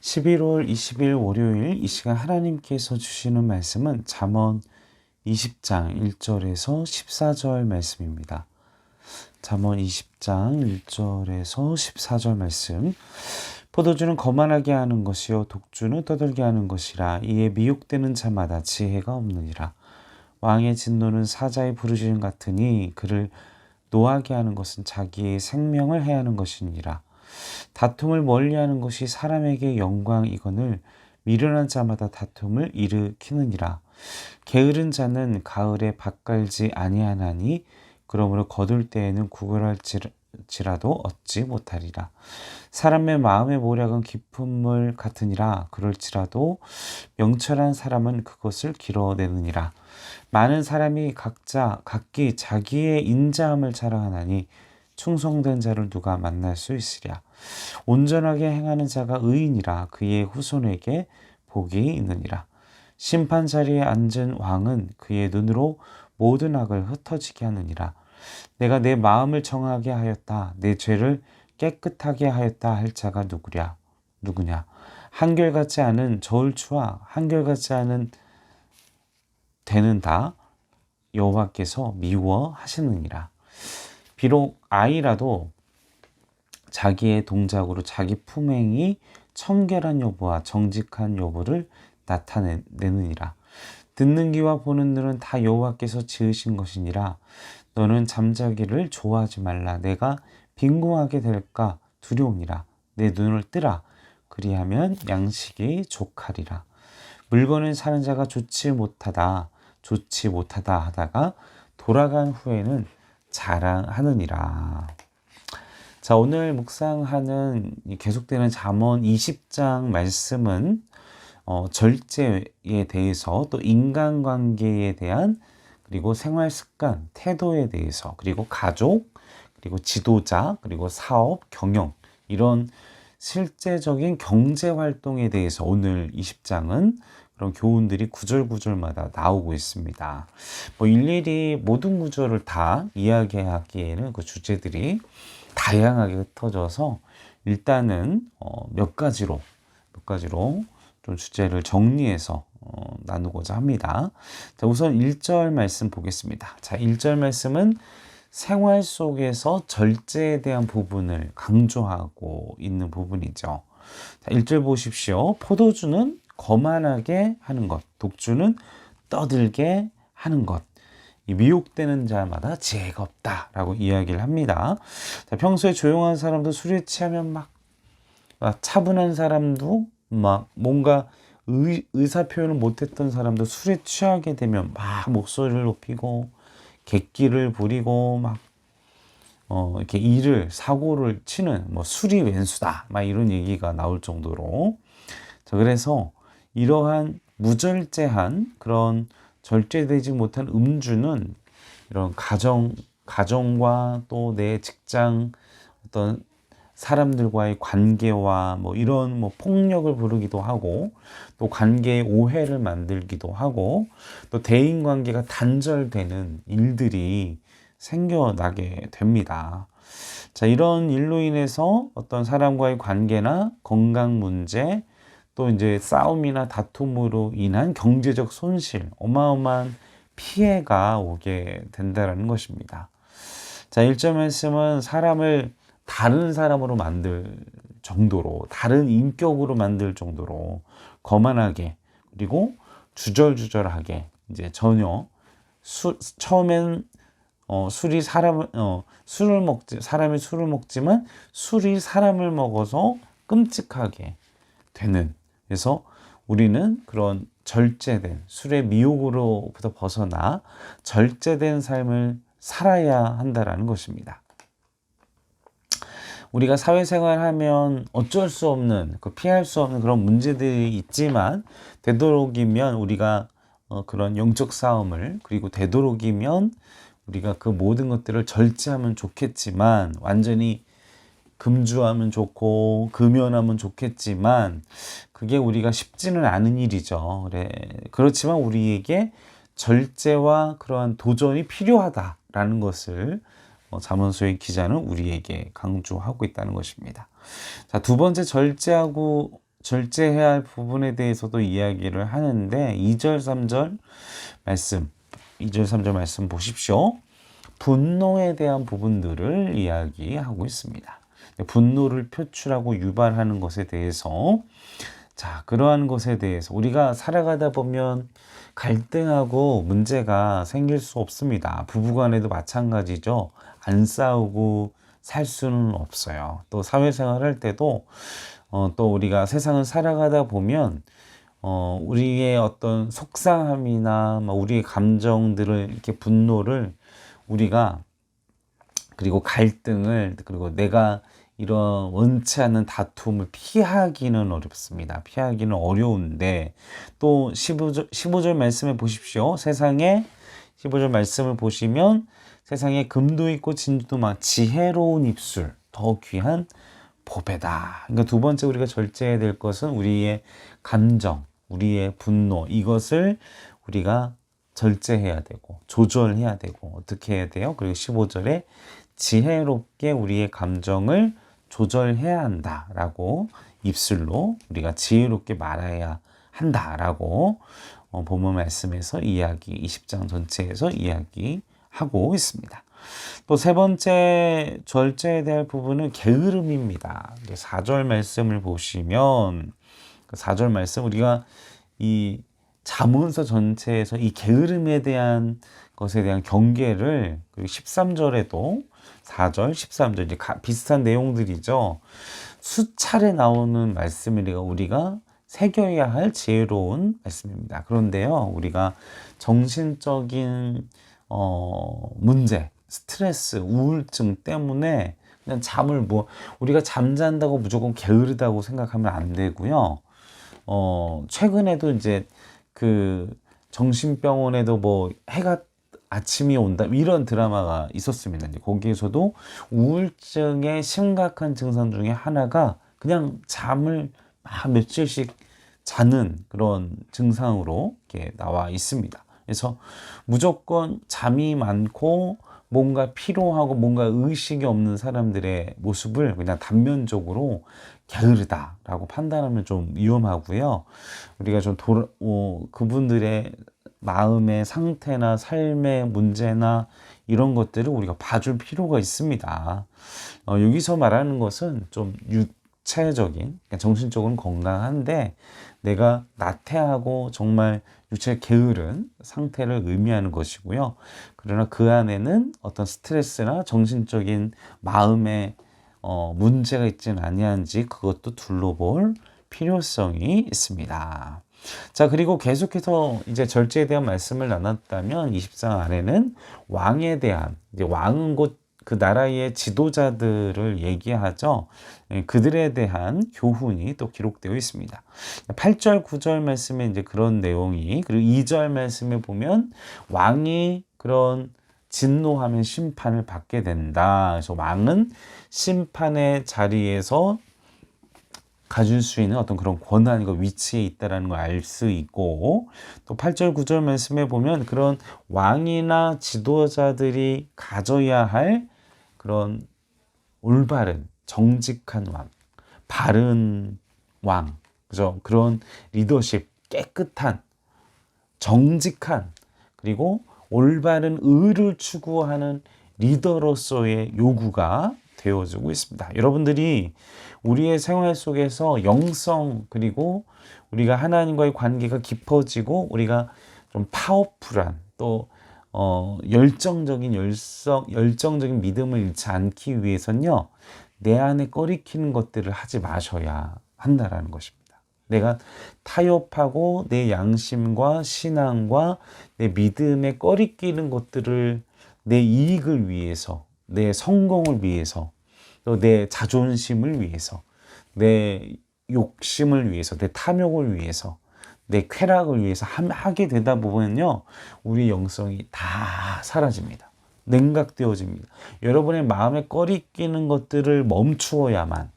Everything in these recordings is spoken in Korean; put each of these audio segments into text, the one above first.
11월 20일 월요일 이 시간 하나님께서 주시는 말씀은 잠언 20장 1절에서 14절 말씀입니다. 잠언 20장 1절에서 14절 말씀. 포도주는 거만하게 하는 것이요 독주는 떠들게 하는 것이라. 이에 미혹되는 자마다 지혜가 없느니라. 왕의 진노는 사자의 부르짖음 같으니 그를 노하게 하는 것은 자기의 생명을 해하는 것이니라. 다툼을 멀리하는 것이 사람에게 영광이거늘 미련한 자마다 다툼을 일으키느니라. 게으른 자는 가을에 밭 갈지 아니하나니 그러므로 거둘 때에는 구걸할지라도 얻지 못하리라. 사람의 마음의 모략은 깊은 물 같으니라. 그럴지라도 명철한 사람은 그것을 길어내느니라. 많은 사람이 각기 자기의 인자함을 자랑하나니 충성된 자를 누가 만날 수 있으랴. 온전하게 행하는 자가 의인이라. 그의 후손에게 복이 있느니라. 심판 자리에 앉은 왕은 그의 눈으로 모든 악을 흩어지게 하느니라. 내가 내 마음을 정하게 하였다. 내 죄를 깨끗하게 하였다 할 자가 누구냐. 한결같지 않은 저울추와 한결같지 않은 대는 다 여호와께서 미워하시느니라. 비록 아이라도 자기의 동작으로 자기 품행이 청결한 여부와 정직한 여부를 나타내느니라. 듣는 귀와 보는 눈은 다 여호와께서 지으신 것이니라. 너는 잠자기를 좋아하지 말라. 내가 빈궁하게 될까 두려우니라. 내 눈을 뜨라. 그리하면 양식이 족하리라. 물건을 사는 자가 좋지 못하다 하다가 돌아간 후에는 자랑하느니라. 자, 오늘 묵상하는 계속되는 잠언 20장 말씀은 절제에 대해서, 또 인간관계에 대한, 그리고 생활 습관, 태도에 대해서, 그리고 가족, 그리고 지도자, 그리고 사업, 경영, 이런 실제적인 경제 활동에 대해서 오늘 20장은 그런 교훈들이 구절구절마다 나오고 있습니다. 일일이 모든 구절을 다 이야기하기에는 그 주제들이 다양하게 흩어져서 일단은 몇 가지로 좀 주제를 정리해서 나누고자 합니다. 자, 우선 1절 말씀 보겠습니다. 자, 1절 말씀은 생활 속에서 절제에 대한 부분을 강조하고 있는 부분이죠. 자, 1절 보십시오. 포도주는 거만하게 하는 것, 독주는 떠들게 하는 것, 이 미혹되는 자마다 지혜가 없다라고 이야기를 합니다. 자, 평소에 조용한 사람도 술에 취하면 막 차분한 사람도 막 뭔가 의사 표현을 못했던 사람도 술에 취하게 되면 막 목소리를 높이고 객기를 부리고 막 이렇게 사고를 치는 술이 왼수다 막 이런 얘기가 나올 정도로. 자, 그래서 이러한 무절제한 그런 절제되지 못한 음주는 이런 가정과 또 내 직장 어떤 사람들과의 관계와 이런 폭력을 부르기도 하고, 또 관계의 오해를 만들기도 하고, 또 대인 관계가 단절되는 일들이 생겨나게 됩니다. 자, 이런 일로 인해서 어떤 사람과의 관계나 건강 문제, 또 이제 싸움이나 다툼으로 인한 경제적 손실, 어마어마한 피해가 오게 된다는 것입니다. 자, 1절 말씀은 사람을 다른 사람으로 만들 정도로, 다른 인격으로 만들 정도로 거만하게, 그리고 주절주절하게, 이제 전혀 처음엔 사람이 술을 먹지만 술이 사람을 먹어서 끔찍하게 되는. 그래서 우리는 그런 절제된 술의 미혹으로부터 벗어나 절제된 삶을 살아야 한다라는 것입니다. 우리가 사회생활하면 어쩔 수 없는, 피할 수 없는 그런 문제들이 있지만, 되도록이면 우리가 그런 영적 싸움을, 그리고 되도록이면 우리가 그 모든 것들을 절제하면 좋겠지만, 완전히 금주하면 좋고 금연하면 좋겠지만 그게 우리가 쉽지는 않은 일이죠. 그렇지만 우리에게 절제와 그러한 도전이 필요하다라는 것을 잠언서의 기자는 우리에게 강조하고 있다는 것입니다. 자, 두 번째 절제하고 절제해야 할 부분에 대해서도 이야기를 하는데 2절, 3절 말씀, 2절, 3절 말씀 보십시오. 분노에 대한 부분들을 이야기하고 있습니다. 분노를 표출하고 유발하는 것에 대해서, 자, 그러한 것에 대해서 우리가 살아가다 보면 갈등하고 문제가 생길 수 없습니다. 부부간에도 마찬가지죠. 안 싸우고 살 수는 없어요. 또 사회생활 할 때도 또 우리가 세상을 살아가다 보면 우리의 어떤 속상함이나 우리의 감정들을, 이렇게 분노를 우리가, 그리고 갈등을, 그리고 내가 이런 원치 않는 다툼을 피하기는 어렵습니다. 피하기는 어려운데, 또 15절 말씀을 보십시오. 15절 말씀을 보시면 세상에 금도 있고 진주도 많, 지혜로운 입술 더 귀한 보배다. 그러니까 두 번째 우리가 절제해야 될 것은 우리의 감정, 우리의 분노, 이것을 우리가 절제해야 되고 조절해야 되고, 어떻게 해야 돼요? 그리고 15절에 지혜롭게 우리의 감정을 조절해야 한다라고, 입술로 우리가 지혜롭게 말해야 한다라고 본문 말씀에서 20장 전체에서 이야기하고 있습니다. 또 세 번째 절제에 대한 부분은 게으름입니다. 4절 말씀을 보시면, 4절 말씀, 우리가 이 잠언서 전체에서 이 게으름에 대한 것에 대한 경계를, 그리고 13절에도 4절, 13절 이제 비슷한 내용들이죠. 수차례 나오는 말씀이니까 우리가 새겨야 할 지혜로운 말씀입니다. 그런데요, 우리가 정신적인 문제, 스트레스, 우울증 때문에 그냥 잠을 우리가 잠잔다고 무조건 게으르다고 생각하면 안 되고요. 최근에도 이제 그 정신병원에도 해가 아침이 온다 이런 드라마가 있었습니다. 이제 거기에서도 우울증의 심각한 증상 중에 하나가 그냥 잠을 며칠씩 자는 그런 증상으로 이렇게 나와 있습니다. 그래서 무조건 잠이 많고 뭔가 피로하고 뭔가 의식이 없는 사람들의 모습을 그냥 단면적으로 게으르다라고 판단하면 좀 위험하고요. 우리가 좀 그분들의 마음의 상태나 삶의 문제나 이런 것들을 우리가 봐줄 필요가 있습니다. 여기서 말하는 것은 좀 육체적인, 그러니까 정신적으로는 건강한데 내가 나태하고 정말 육체가 게으른 상태를 의미하는 것이고요. 그러나 그 안에는 어떤 스트레스나 정신적인 마음의 문제가 있지는 아니한지 그것도 둘러볼 필요성이 있습니다. 자, 그리고 계속해서 이제 절제에 대한 말씀을 나눴다면 20장 아래는 왕에 대한, 이제 왕은 곧 그 나라의 지도자들을 얘기하죠. 그들에 대한 교훈이 또 기록되어 있습니다. 8절, 9절 말씀에 이제 그런 내용이, 그리고 2절 말씀에 보면 왕이 그런 진노하면 심판을 받게 된다. 그래서 왕은 심판의 자리에서 가질 수 있는 어떤 그런 권한과 위치에 있다는 걸 알 수 있고, 또 8절, 9절 말씀에 보면 그런 왕이나 지도자들이 가져야 할 그런 올바른, 정직한 왕, 바른 왕, 그죠? 그런 리더십, 깨끗한, 정직한, 그리고 올바른 의를 추구하는 리더로서의 요구가 되어지고 있습니다. 여러분들이 우리의 생활 속에서 영성, 그리고 우리가 하나님과의 관계가 깊어지고 우리가 좀 파워풀한, 또 열정적인 믿음을 잃지 않기 위해서는요, 내 안에 꺼리키는 것들을 하지 마셔야 한다라는 것입니다. 내가 타협하고 내 양심과 신앙과 내 믿음에 꺼리끼는 것들을 내 이익을 위해서, 내 성공을 위해서, 또 내 자존심을 위해서, 내 욕심을 위해서, 내 탐욕을 위해서, 내 쾌락을 위해서 하게 되다 보면요, 우리 영성이 다 사라집니다. 냉각되어집니다. 여러분의 마음에 꺼리끼는 것들을 멈추어야만,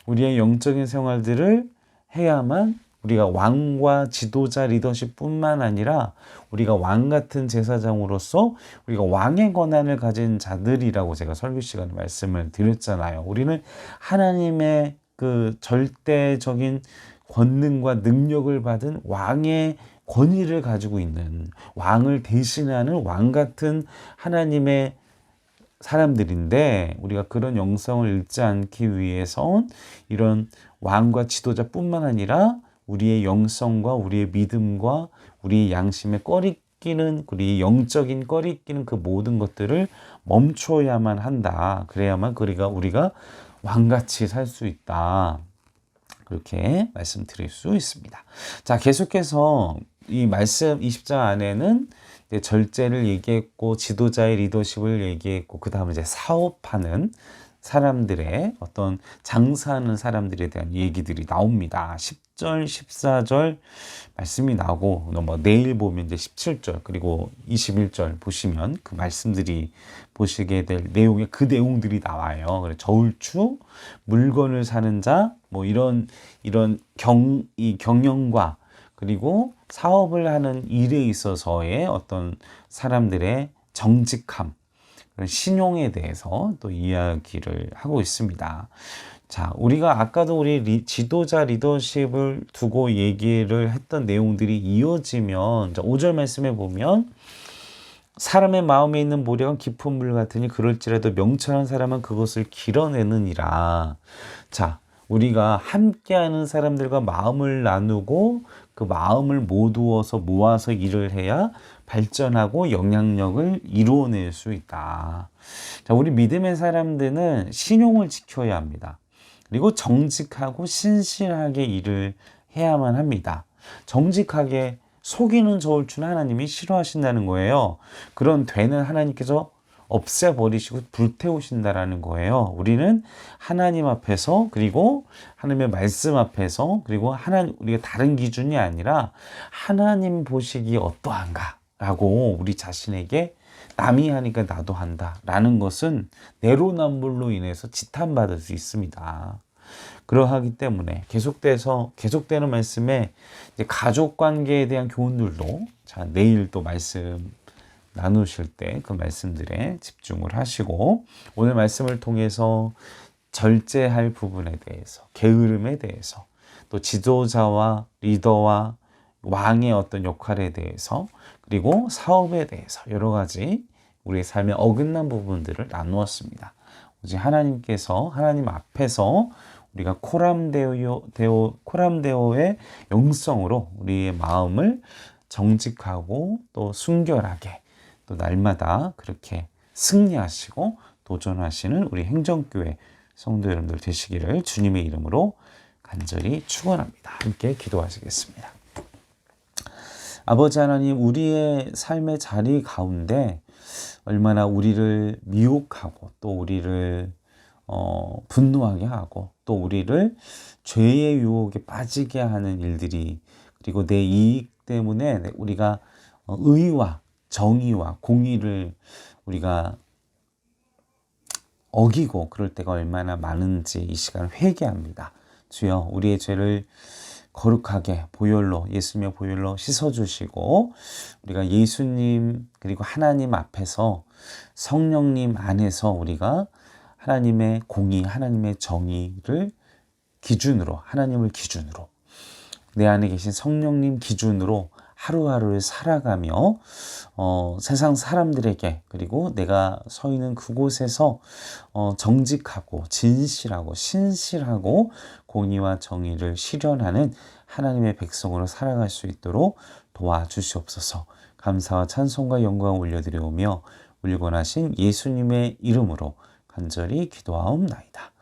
우리의 영적인 생활들을 해야만 우리가 왕과 지도자 리더십 뿐만 아니라 우리가 왕 같은 제사장으로서 우리가 왕의 권한을 가진 자들이라고 제가 설교 시간에 말씀을 드렸잖아요. 우리는 하나님의 그 절대적인 권능과 능력을 받은 왕의 권위를 가지고 있는, 왕을 대신하는 왕 같은 하나님의 사람들인데, 우리가 그런 영성을 잃지 않기 위해서 이런 왕과 지도자뿐만 아니라 우리의 영성과 우리의 믿음과 우리의 양심에 꺼리끼는, 우리 영적인 꺼리끼는 그 모든 것들을 멈춰야만 한다. 그래야만 우리가 왕같이 살 수 있다. 그렇게 말씀드릴 수 있습니다. 자, 계속해서 이 말씀 20장 안에는 이제 절제를 얘기했고, 지도자의 리더십을 얘기했고, 그 다음에 이제 사업하는 사람들의 어떤 장사하는 사람들에 대한 얘기들이 나옵니다. 10절, 14절 말씀이 나오고, 내일 보면 이제 17절, 그리고 21절 보시면 그 말씀들이 보시게 될 내용의 그 내용들이 나와요. 그래서 저울추, 물건을 사는 자, 이런 이 경영과 그리고 사업을 하는 일에 있어서의 어떤 사람들의 정직함, 그런 신용에 대해서 또 이야기를 하고 있습니다. 자, 우리가 아까도 우리 지도자 리더십을 두고 얘기를 했던 내용들이 이어지면 5절 말씀에 보면, 사람의 마음에 있는 모략은 깊은 물 같으니 그럴지라도 명철한 사람은 그것을 길어내느니라. 자, 우리가 함께하는 사람들과 마음을 나누고 그 마음을 모아서 일을 해야 발전하고 영향력을 이루어낼 수 있다. 자, 우리 믿음의 사람들은 신용을 지켜야 합니다. 그리고 정직하고 신실하게 일을 해야만 합니다. 정직하게 속이는 저울추는 하나님이 싫어하신다는 거예요. 그런 되는 하나님께서 없애버리시고 불태우신다라는 거예요. 우리는 하나님 앞에서, 그리고 하나님의 말씀 앞에서, 그리고 우리가 다른 기준이 아니라 하나님 보시기에 어떠한가 라고 우리 자신에게, 남이 하니까 나도 한다 라는 것은 내로남불로 인해서 지탄받을 수 있습니다. 그러하기 때문에 계속되는 말씀에 이제 가족 관계에 대한 교훈들도, 자, 내일 또 말씀 나누실 때 그 말씀들에 집중을 하시고, 오늘 말씀을 통해서 절제할 부분에 대해서, 게으름에 대해서, 또 지도자와 리더와 왕의 어떤 역할에 대해서, 그리고 사업에 대해서 여러 가지 우리의 삶에 어긋난 부분들을 나누었습니다. 오직 하나님 앞에서 우리가 코람데오의 영성으로 우리의 마음을 정직하고 또 순결하게, 또 날마다 그렇게 승리하시고 도전하시는 우리 행정교회 성도 여러분들 되시기를 주님의 이름으로 간절히 축원합니다. 함께 기도하시겠습니다. 아버지 하나님, 우리의 삶의 자리 가운데 얼마나 우리를 미혹하고 또 우리를 분노하게 하고 또 우리를 죄의 유혹에 빠지게 하는 일들이, 그리고 내 이익 때문에 우리가 의와 정의와 공의를 우리가 어기고 그럴 때가 얼마나 많은지 이 시간 회개합니다. 주여, 우리의 죄를 거룩하게 예수님의 보혈로 씻어주시고, 우리가 예수님 그리고 하나님 앞에서 성령님 안에서 우리가 하나님의 공의, 하나님의 정의를 기준으로, 하나님을 기준으로, 내 안에 계신 성령님 기준으로 하루하루를 살아가며 세상 사람들에게, 그리고 내가 서 있는 그곳에서 정직하고 진실하고 신실하고 공의와 정의를 실현하는 하나님의 백성으로 살아갈 수 있도록 도와주시옵소서. 감사와 찬송과 영광을 올려드리오며 우리 원하신 예수님의 이름으로 간절히 기도하옵나이다.